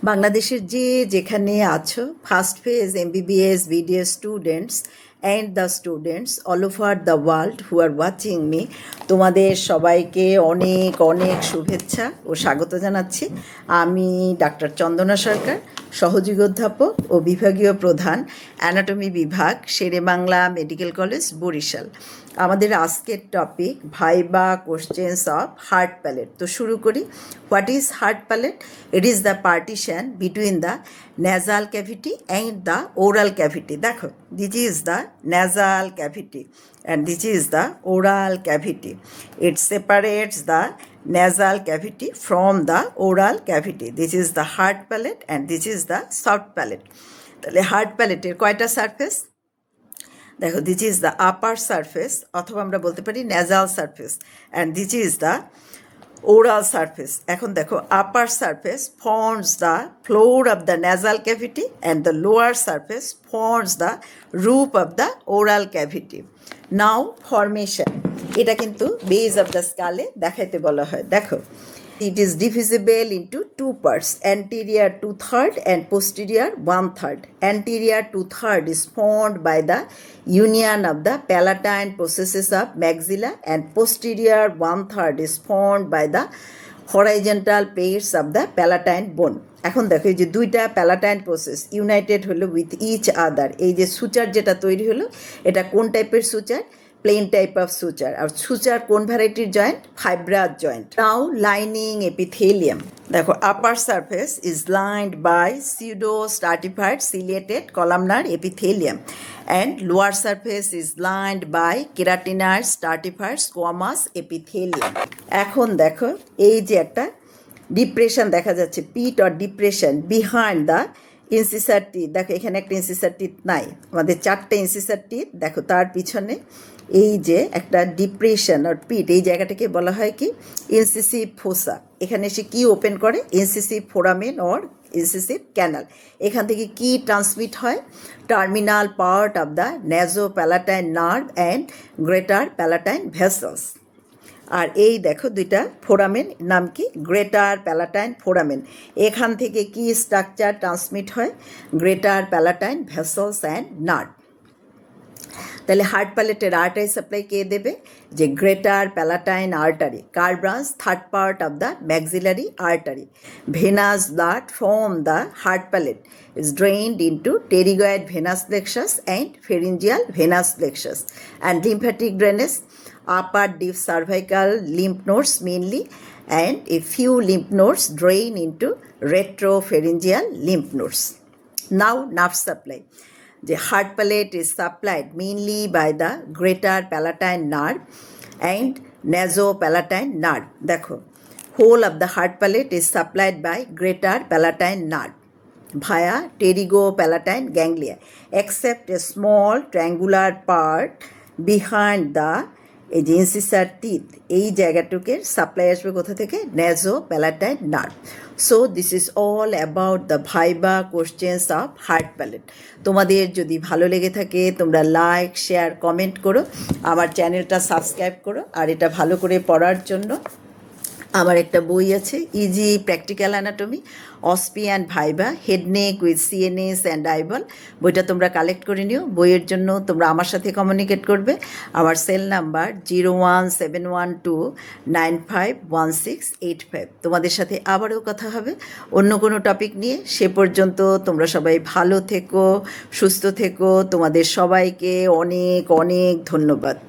বাংলাদেশের যেখানে আছো first phase MBBS BDS students and the students all over the world who are watching me, তোমাদের সবাইকে অনেক অনেক শুভেচ্ছা ও স্বাগত জানাচ্ছি। আমি ডাক্তার চন্দনা সরকার, সহযোগী অধ্যাপক ও বিভাগীয় প্রধান, অ্যানাটমি বিভাগ, শেরেবাংলা মেডিকেল কলেজ, বরিশাল। আমাদের আজকের topic viva questions of heart palate. তো শুরু করি। What is heart palate? It is the partition between the nasal cavity and the oral cavity. দেখো, this is the nasal cavity and this is the oral cavity. It separates the nasal cavity from the oral cavity. This is the hard palate and this is the soft palate. তাহলে hard প্যালেটের কয়টা surface? দেখো, this is the upper surface, অথবা আমরা বলতে পারি nasal surface, and this is the oral surface. এখন দেখো, upper surface forms the floor of the nasal cavity and the lower surface forms the roof of the oral cavity. Now formation, এটা কিন্তু base of the skull এ দেখাইতে বলা হয়। দেখো, it is divisible into two parts, anterior 2/3 and posterior 1/3. Anterior 2/3 is formed by the union of the palatine processes of maxilla and posterior 1/3 is formed by the horizontal plates of the palatine bone. এখন দেখো, এই যে দুইটা palatine process united হলো with each other. এই যে suture যেটা তৈরি হলো, এটা কোন টাইপের suture? Plane type of suture. আর সুচার কোন ভ্যারাইটির joint? Fibrous joint. Now lining epithelium. দেখো, upper surface is lined by pseudostratified ciliated columnar epithelium and lower surface is lined by keratinised stratified squamous epithelium. এখন দেখো, এই যে একটা depression দেখা যাচ্ছে, pit or depression behind the ইনসিসার teeth. দেখো, এখানে একটা ইনসিসার টিথ নাই, আমাদের চারটে ইনসিসার টিথ। দেখো, তার পিছনে এই যে একটা ডিপ্রেশন অর পিট, এই জায়গাটাকে বলা হয় কি? ইনসিসিভ ফোসা। এখানে সে কি ওপেন করে? Incisive foramen or incisive canal. এখান থেকে কি ট্রান্সমিট হয়? Terminal part of the nasopalatine nerve and greater palatine vessels. আর এই দেখো, দুইটা ফোরামেন, নাম কি? Greater palatine foramen. এখান থেকে কি স্ট্রাকচার ট্রান্সমিট হয়? Greater palatine vessels and nerve. তাহলে হার্ট প্যালেটের আর্টারি সাপ্লাই কে দেবে? যে গ্রেটার প্যালাটাইন আর্টারি। কার branch? Third part of the maxillary artery. Venous blood from the heart palette is drained into pterygoid venous plexus and pharyngeal venous plexus, and lymphatic drainage upper deep cervical lymph nodes mainly, and a few lymph nodes drain into retropharyngeal lymph nodes. Now nerve supply. The heart palate is supplied mainly by the greater palatine nerve and nasopalatine nerve. দেখো, whole of the heart palate is supplied by greater palatine nerve via pterygopalatine ganglia, except a small triangular part behind the incisor teeth. এই জায়গাটুকে supply আসবে কোথা থেকে? nasopalatine nerve. So this is all about the viva questions of heart palate. তোমাদের যদি ভালো লেগে থাকে, তোমরা লাইক, শেয়ার, কমেন্ট করো, আমার চ্যানেলটা সাবস্ক্রাইব করো। আর এটা ভালো করে পড়ার জন্য আমার একটা বই আছে, easy practical anatomy, OSPE and viva, head neck with CNS and eyeball. বইটা তোমরা কালেক্ট করে নিও। বইয়ের জন্য তোমরা আমার সাথে কমিউনিকেট করবে। আমার সেল নাম্বার 0171295165। তোমাদের সাথে আবারও কথা হবে অন্য কোনো টপিক নিয়ে। সে পর্যন্ত তোমরা সবাই ভালো থেকো, সুস্থ থেকো। তোমাদের সবাইকে অনেক অনেক ধন্যবাদ।